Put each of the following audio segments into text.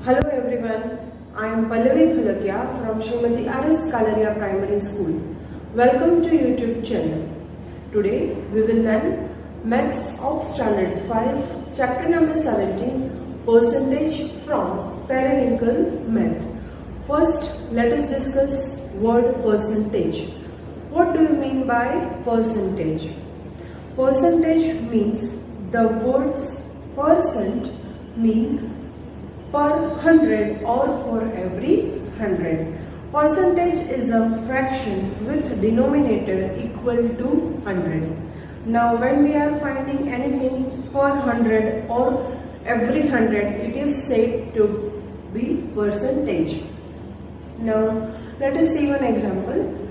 Hello everyone, I am Pallavi Khalakia from Srimati R.S. Kalaria Primary School. Welcome to YouTube channel. Today we will learn Maths of Standard 5, Chapter number 17, Percentage from Periwinkle Math. First, let us discuss word percentage. What do you mean by percentage? Percentage means the words percent mean per 100 or for every 100. Percentage is a fraction with denominator equal to 100. Now when we are finding anything per 100 or every 100, it is said to be percentage. Now let us see one example.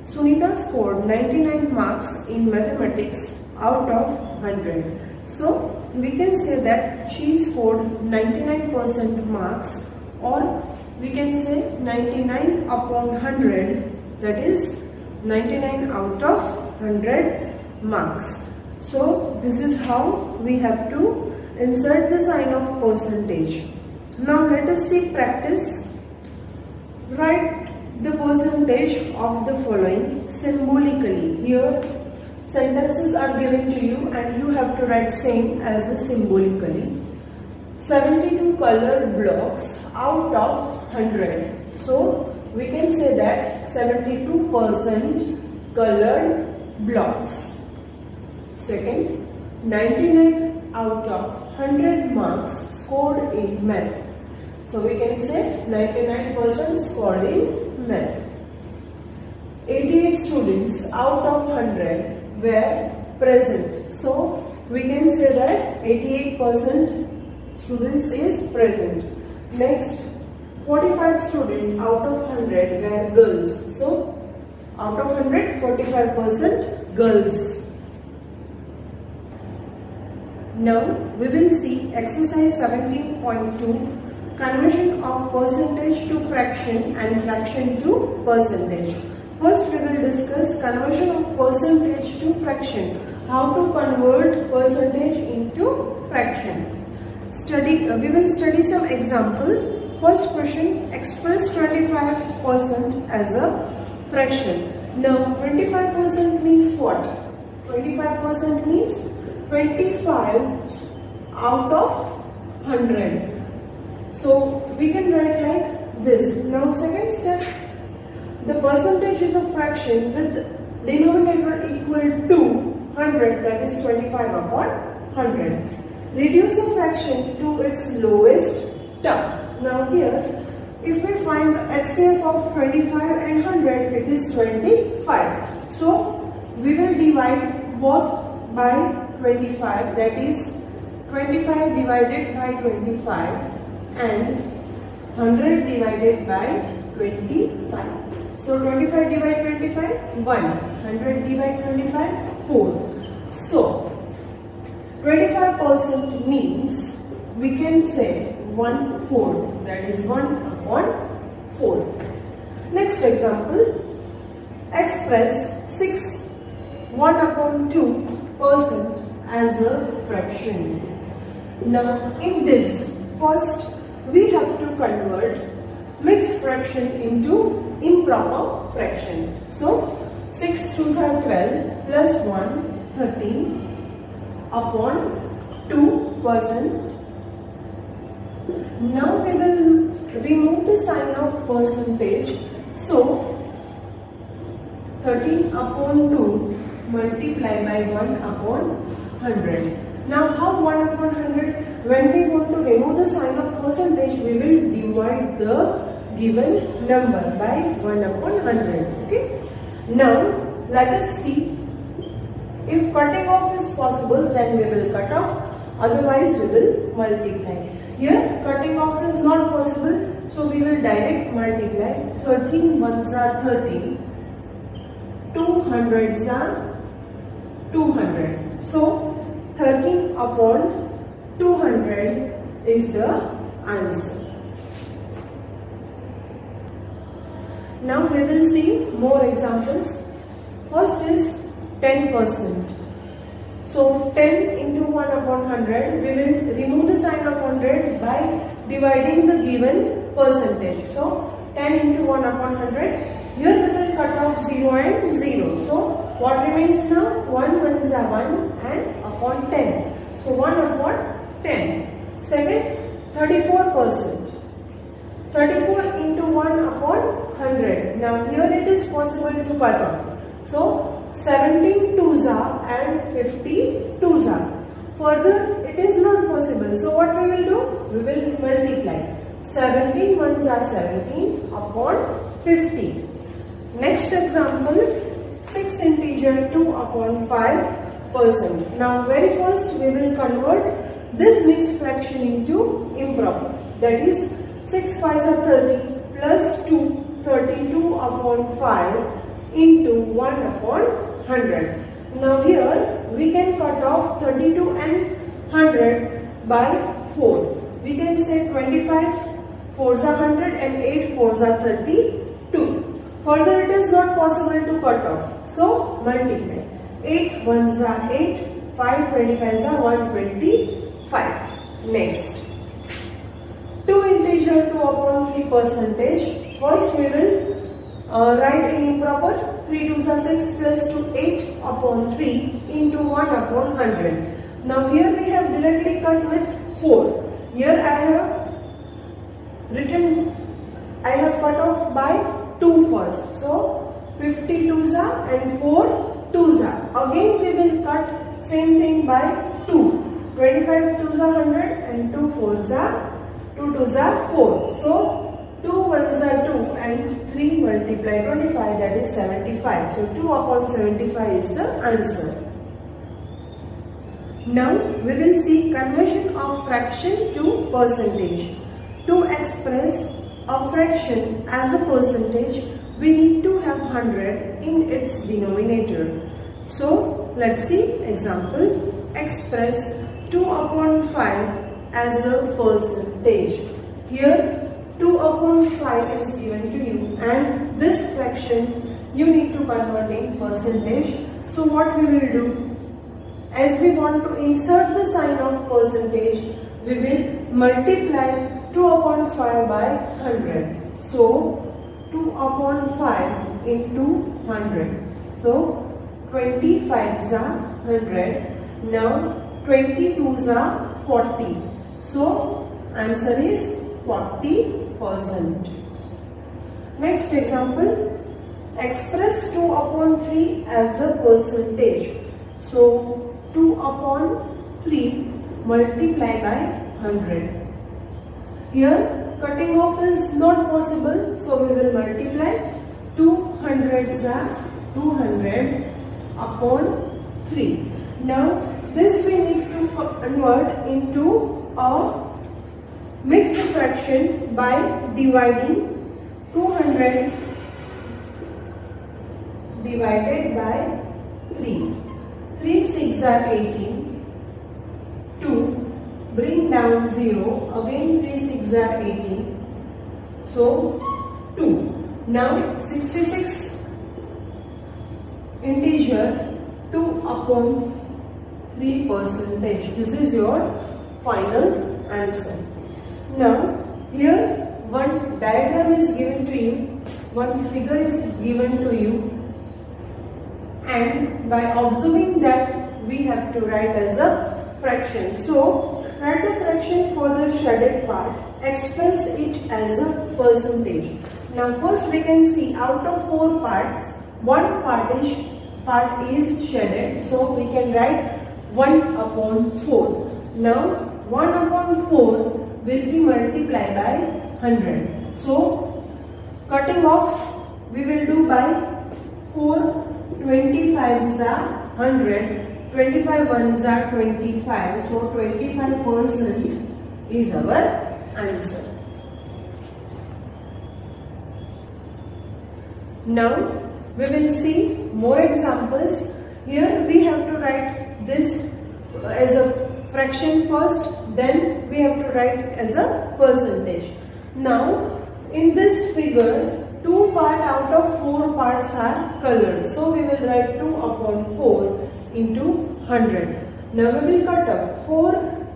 Sunita scored 99 marks in mathematics out of 100. So we can say that she scored 99% marks, or we can say 99 upon 100, that is 99 out of 100 marks. So this is how we have to insert the sign of percentage. Now let us see practice. Write the percentage of the following symbolically. Here sentences are given to you and you have to write same as the symbolically. 72 colored blocks out of 100. So we can say that 72% colored blocks. Second, 99 out of 100 marks scored in math. So we can say 99% scored in math. 88 students out of 100 were present. So we can say that 88% students is present. Next, 45 students out of 100 were girls. So out of 100, 45% girls. Now we will see exercise 17.2, conversion of percentage to fraction and fraction to percentage. First we will discuss conversion of percentage to fraction. How to convert percentage into fraction. We will study some example. First question, express 25% as a fraction. Now 25% means what? 25% means 25 out of 100. So we can write like this. Now second step, the percentage is a fraction with denominator equal to 100, that is 25 upon 100. Reduce the fraction to its lowest term. Now here, if we find the HCF of 25 and 100, it is 25. So we will divide both by 25, that is 25 divided by 25 and 100 divided by 25. So 25 divide 25, 1. 100 divide 25, 4. So 25% means we can say 1/4, that is 1 upon 4. Next example, express 1 upon 2% as a fraction. Now in this, first we have to convert mixed fraction into improper fraction. So 6 2s are 12 plus 1, 13 upon 2%. Now we will remove the sign of percentage. So 13 upon 2 multiply by 1 upon 100. Now how 1 upon 100? When we want to remove the sign of percentage, we will divide the given number by 1 upon 100. Okay. Now let us see, if cutting off is possible, then we will cut off, otherwise we will multiply. Here cutting off is not possible, so we will direct multiply. 13 ones are 30, 200s are 200. So 13 upon 200 is the answer. Now we will see more examples. First is 10%. So 10 into 1 upon 100, we will remove the sign of 100 by dividing the given percentage. So 10 into 1 upon 100. Here we will cut off 0 and 0. So what remains now? 1 ones are 1 and upon 10. So 1 upon 10. Second, 34%. 34 into 1 upon 100. Now here it is possible to cut off. So 17 twos are and 50 twos are. Further, it is not possible. So what we will do? We will multiply. 17 ones are 17 upon 50. Next example, 6 integer 2 upon 5%. Now very first we will convert this mixed fraction into improper. That is 6 5s are 30 plus 2, 32 upon 5 into 1 upon 100. Now here we can cut off 32 and 100 by 4. We can say 25 4s are 100 and 8 4s are 32. Further, it is not possible to cut off. So multiply. 8 ones are 8, 5 25s are 125. Next, 2 integer 2 upon 3 percentage. First we will write in improper. 3 2s are 6 plus 2 8 upon 3 into 1 upon 100. Now here we have directly cut with 4. Here I have cut off by 2 first. So 50 twos are and 4 twos are. Again we will cut same thing by 2. 25 twos are 100 and 2 twos are 4. So 2 ones are 2 and 3 multiply 25, that is 75. So 2 upon 75 is the answer. Now we will see conversion of fraction to percentage. To express a fraction as a percentage, we need to have 100 in its denominator. So let's see example. Express 2 upon 5 as a percentage. Here 2 upon 5 is given to you and this fraction you need to convert in percentage. So what we will do? As we want to insert the sign of percentage, we will multiply 2 upon 5 by 100. So 2 upon 5 into 100. So 25s are 100. Now 22s are 40. So answer is 40%. Next example. Express 2 upon 3 as a percentage. So 2 upon 3 multiply by 100. Here cutting off is not possible, so we will multiply. 200s are 200 upon 3. Now this we need to convert into a mixed fraction by dividing 200 divided by 3. 3 6 are 18. 2 bring down 0. Again 3 6 are 18. So 2. Now 66 integer 2 upon 3 percentage. This is your final answer. Now here one diagram is given to you, one figure is given to you, and by observing that we have to write as a fraction. So write the fraction for the shaded part, express it as a percentage. Now first we can see out of 4 parts, one part is shaded, so we can write 1 upon 4. Now 1 upon 4 will be multiplied by 100. So cutting off we will do by 4. 25s are 100, 25 ones are 25, so 25% is our answer. Now we will see more examples. Here we have to write this as a fraction first, then we have to write as a percentage. Now in this figure, 2 parts out of 4 parts are colored. So we will write 2 upon 4 into 100. Now we will cut off 4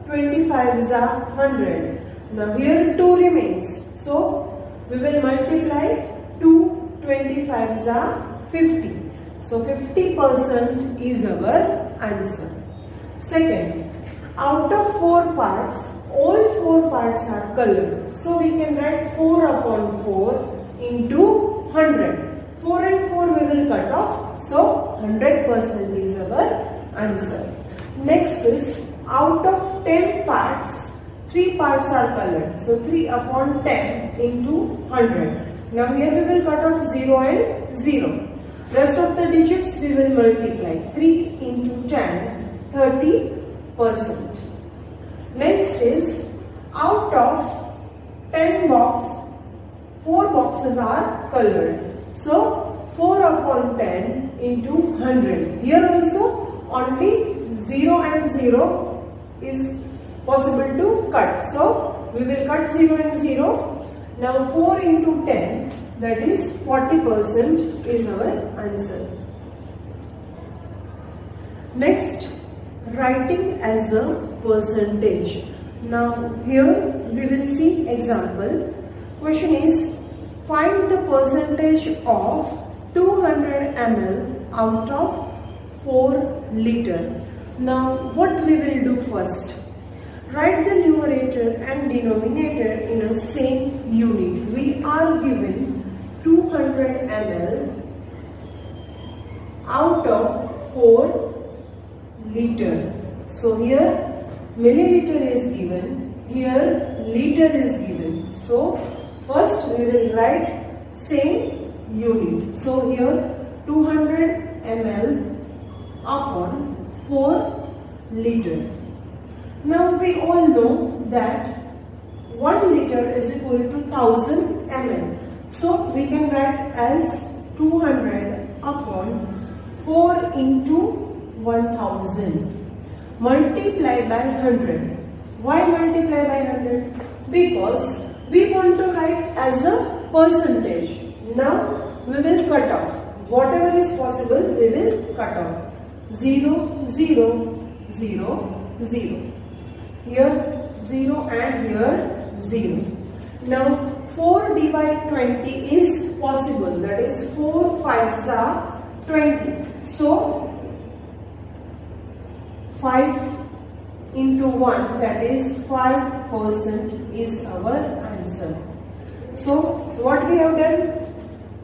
25s are 100. Now here 2 remains. So we will multiply 2 25s are 50. So 50% is our answer. Second, out of 4 parts, all 4 parts are colored. So we can write 4 upon 4 into 100. 4 and 4 we will cut off. So 100% is our answer. Next is out of 10 parts, 3 parts are colored. So 3 upon 10 into 100. Now here we will cut off 0 and 0. Rest of the digits we will multiply. 3 into 10, 30%. Next is out of 10 boxes, 4 boxes are colored. So 4 upon 10 into 100. Here also only 0 and 0 is possible to cut. So we will cut 0 and 0. Now 4 into 10, that is 40% is our answer. Next, writing as a percentage. Now here we will see example. Question is, find the percentage of 200 ml out of 4 liter. Now what we will do first? Write the numerator and denominator in a same unit. We are given 200 ml out of 4 liter. So here milliliter is given, here liter is given. So first we will write same unit. So here 200 ml upon 4 liter. Now we all know that 1 liter is equal to 1000 ml. So we can write as 200 upon 4 into 1000. Multiply by 100. Why multiply by 100? Because we want to write as a percentage. Now we will cut off. Whatever is possible, we will cut off. 0, 0, 0, 0. Here 0 and here 0. Now 4 divide 20 is possible. That is 4 5s are 20. So 5 into 1, that is 5% is our answer. So what we have done?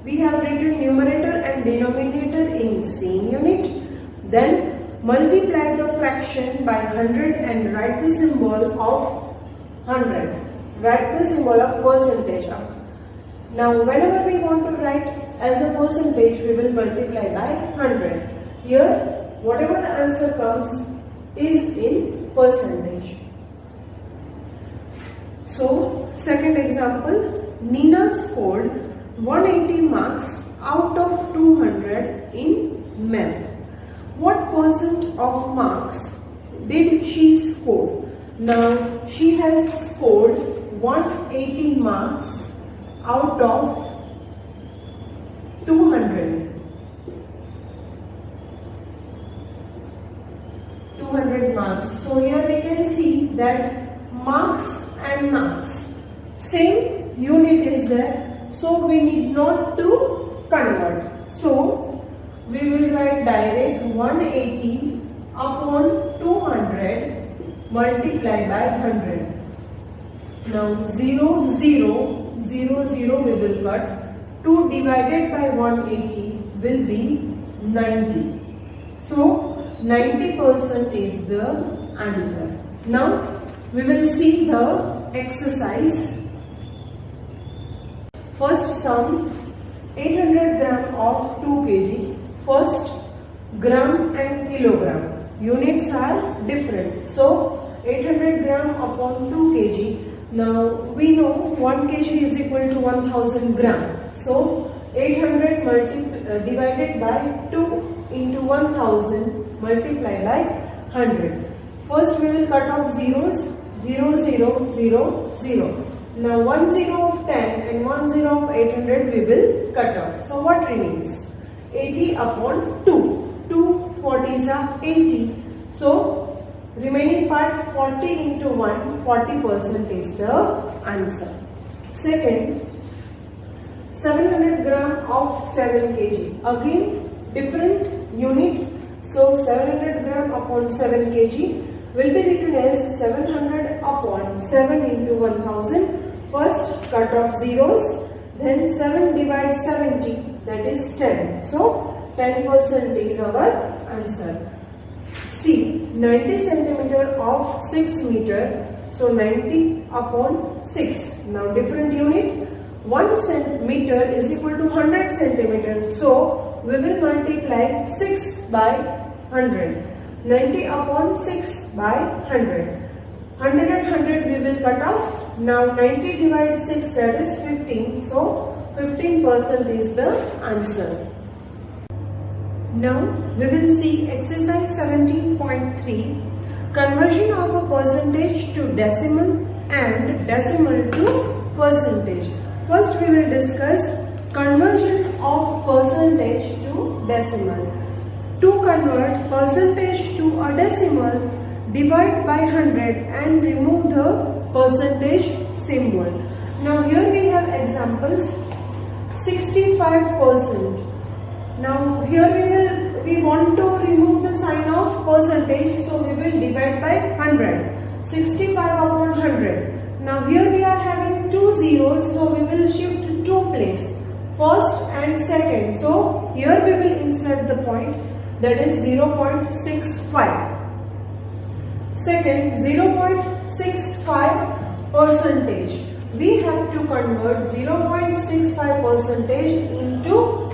We have written numerator and denominator in same unit. Then multiply the fraction by 100 and write the symbol of 100. Write the symbol of percentage up. Now whenever we want to write as a percentage, we will multiply by 100. Here whatever the answer comes is in percentage. So second example, Nina scored 180 marks out of 200 in math. What percent of marks did she score? Now she has scored 180 marks out of 200. 200 marks. So here we can see that marks and marks, same unit is there. So we need not to convert. So we will write direct 180 upon 200 multiply by 100. Now 0, 0, 0, 0 we will cut. 2 divided by 180 will be 90. So 90% is the answer. Now we will see the exercise. First sum 800 gram of 2 kg. First gram and kilogram. Units are different. So 800 gram upon 2 kg. Now we know 1 kg is equal to 1000 gram. So 800 divided by 2 into 1000 multiply by 100. First we will cut off zeros. 0, 0, 0, 0. Now 1 0 of 10 and 1 0 of 800 we will cut off. So what remains? 80 upon 2. 2 40s are 80. So Remaining part 40 into 1, 40% is the answer. Second, 700 gram of 7 kg. Again, different unit. So 700 gram upon 7 kg will be written as 700 upon 7 into 1000. First cut off zeros, then 7 divided 70, that is 10. So 10% is our answer. C. 90 centimeter of 6 meter. So 90 upon 6. Now different unit. 1 centimeter is equal to 100 centimeter. So we will multiply 6 by 100. 90 upon 6 by 100. 100 and 100 we will cut off. Now 90 divided 6, that is 15. So 15% is the answer. Now we will see exercise 17.3, conversion of a percentage to decimal and decimal to percentage. First we will discuss conversion of percentage to decimal. To convert percentage to a decimal, divide by 100 and remove the percentage symbol. Now here we have examples. 65%. Now here we want to remove the sign of percentage, so we will divide by 100. 65 upon 100. Now here we are having two zeros, so we will shift two place, first and second. So here we will insert the point, that is 0.65. Second, 0.65 percentage. We have to convert 0.65 percentage into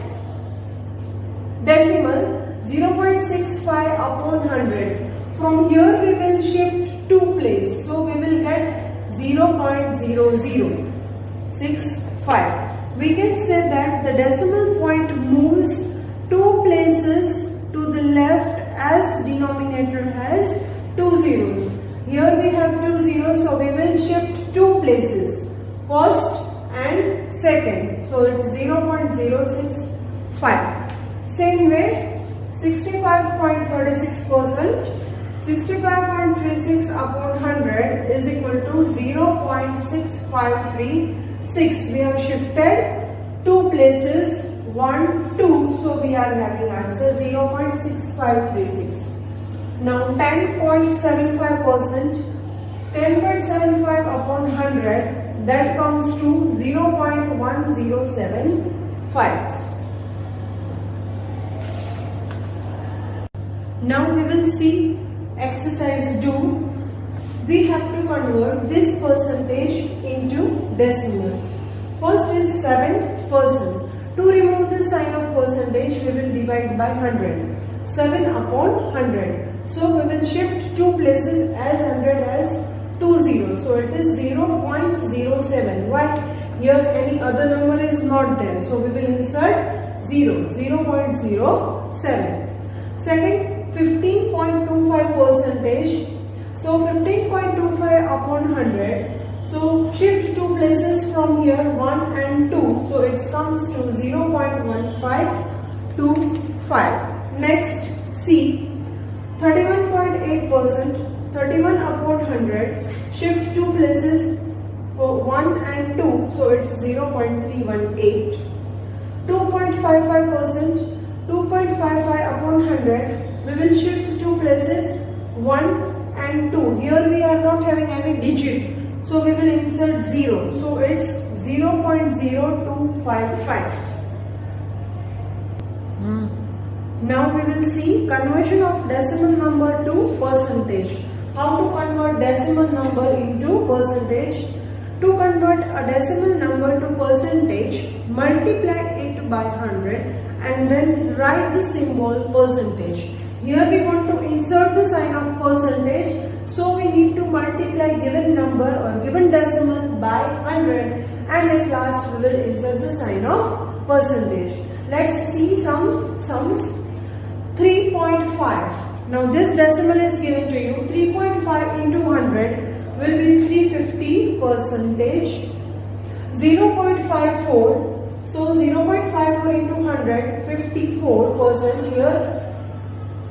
decimal. 0.65 upon 100. From here we will shift two place, so we will get 0.0065. We can say that the decimal point moves two places to the left as denominator has two zeros. Here we have two zeros, so we will shift two places, first and second. So it's 0.065. Same way, 65.36%, 65.36 upon 100 is equal to 0.6536. We have shifted two places, 1, 2, so we are having answer 0.6536. Now 10.75%, 10.75 upon 100, that comes to 0.1075. Now we will see exercise 2. We have to convert this percentage into decimal. First is 7%. To remove the sign of percentage, we will divide by 100. 7 upon 100. So we will shift two places as 100 has two zeros. So it is 0.07. Why? Here any other number is not there. So we will insert 0.07. Second, 15.25 percentage. So 15.25 upon 100. So shift two places from here, 1 and 2. So it comes to 0.1525. Next, C. 31.8%. 31 upon 100. Shift two places for 1 and 2. So it's 0.318. 2.55%. 2.55 upon 100. We will shift two places, 1 and 2. Here we are not having any digit, so we will insert 0. So it's 0.0255. Now we will see conversion of decimal number to percentage. How to convert decimal number into percentage? To convert a decimal number to percentage, multiply it by 100 and then write the symbol percentage. Here we want to insert the sign of percentage, so we need to multiply given number or given decimal by 100 and at last we will insert the sign of percentage. Let's see some sums. 3.5. Now this decimal is given to you. 3.5 into 100 will be 350 percentage. 0.54. So 0.54 into 100, 54% here.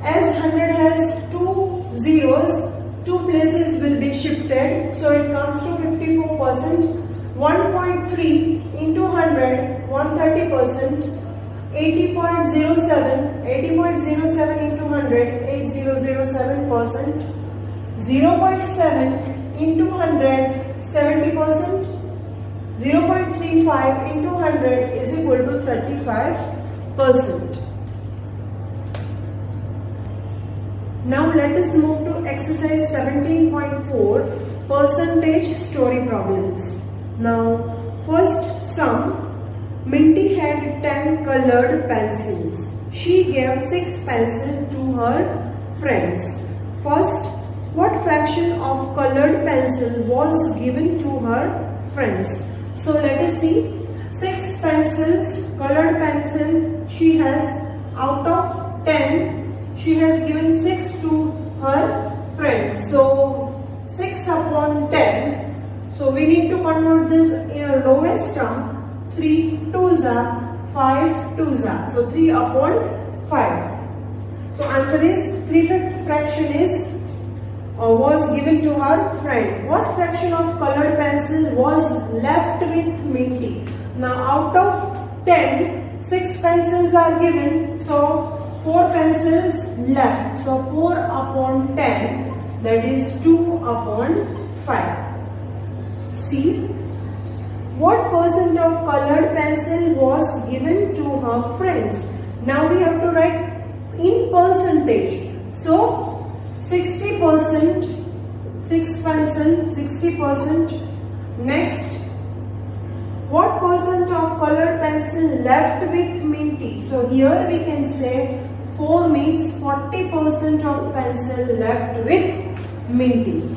As 100 has two zeros, two places will be shifted, so it comes to 54%. 1.3 into 100, 130%. 80.07 into 100, 8007%. 0.7 into 100, 70%. 0.35 into 100 is equal to 35%. Now let us move to exercise 17.4, percentage story problems. Now first sum. Minty had 10 colored pencils. She gave 6 pencils to her friends. First, what fraction of colored pencil was given to her friends? So let us see. 6 pencils, colored pencil, she has out of 10, she has given 6 to her friends. So 6 upon 10. So we need to convert this in a lowest term. 3 2s are 5 2s are. So 3 upon 5. So answer is 3/5 fraction is was given to her friend. What fraction of colored pencil was left with Minty? Now out of 10, 6 pencils are given. So 4 pencils left. So 4 upon 10, that is 2 upon 5. See. What percent of colored pencil was given to her friends? Now we have to write in percentage. So 60%, 6 pencil, 60%. Next, what percent of colored pencil left with Minty? So here we can say 4 means 40% of pencil left with Minty.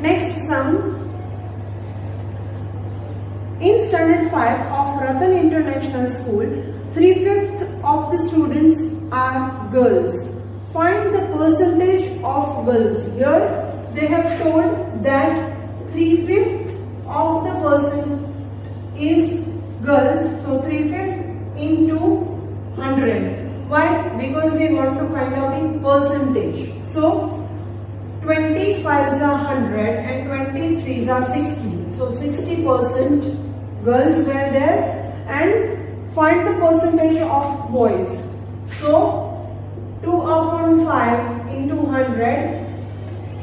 Next sum. In standard 5 of Ratan International School, 3/5 of the students are girls. Find the percentage of girls. Here they have told that 3/5 of the person is girls. So 3/5 into 100. Why? Because we want to find out in percentage. So 25s are 100 and 23s are 60. So 60% girls were there, and find the percentage of boys. So 2 upon 5 into 100,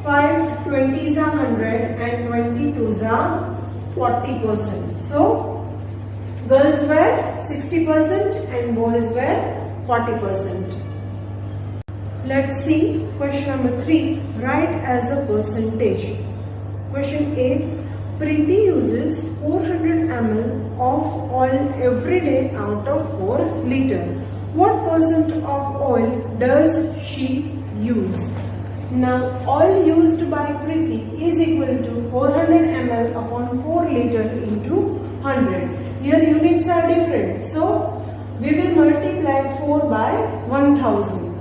5 20s are 100 and 22s are 40%. So girls were 60% and boys were 40%. Let's see question number 3. Write as a percentage. Question A. Preeti uses 400 ml of oil every day out of 4 liter. What percent of oil does she use? Now oil used by Preeti is equal to 400 ml upon 4 liter into 100. Here units are different. So we will multiply 4 by 1000.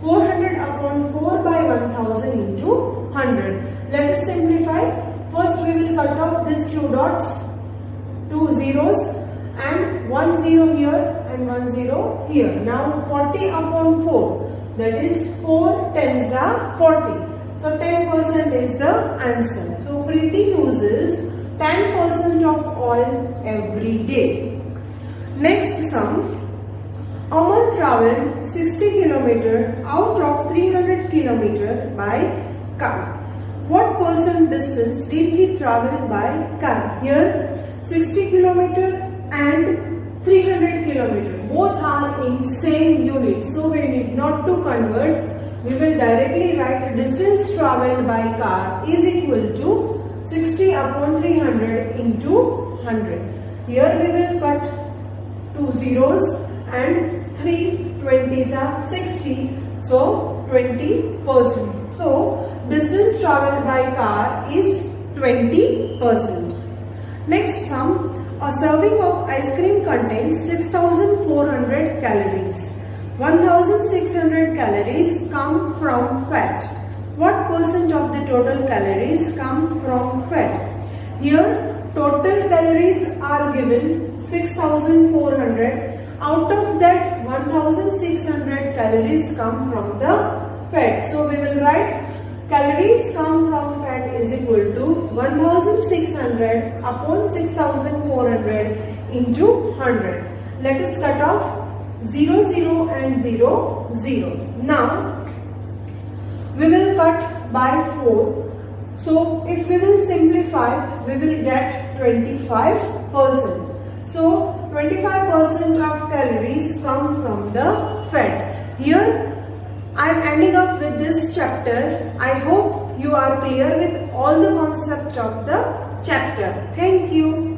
400 upon 4 by 1000 into 100. Let us simplify. First we will cut off these 2 dots, 2 zeros, and 1 0 here and 1 0 here. Now 40 upon 4, that is 4 tens are 40. So 10% is the answer. So Preeti uses 10% of oil every day. Next sum. Aman travelled 60 km out of 300 km by car. What percent distance did he travel by car? Here 60 km and 300 km. Both are in same unit. So we need not to convert. We will directly write distance travelled by car is equal to 60 upon 300 into 100. Here we will cut 2 zeros and 3 20s are 60. So 20%. So distance travelled by car is 20%. Next sum. A serving of ice cream contains 6,400 calories. 1,600 calories come from fat. What percent of the total calories come from fat? Here total calories are given 6,400. Out of that 1,600 calories come from the fat. So we will write calories come from fat is equal to 1600 upon 6400 into 100. Let us cut off 0, 0 and 0, 0. Now, we will cut by 4. So, if we will simplify, we will get 25%. So, 25% of calories come from the fat. Here, I am ending up with this chapter. I hope you are clear with all the concepts of the chapter. Thank you.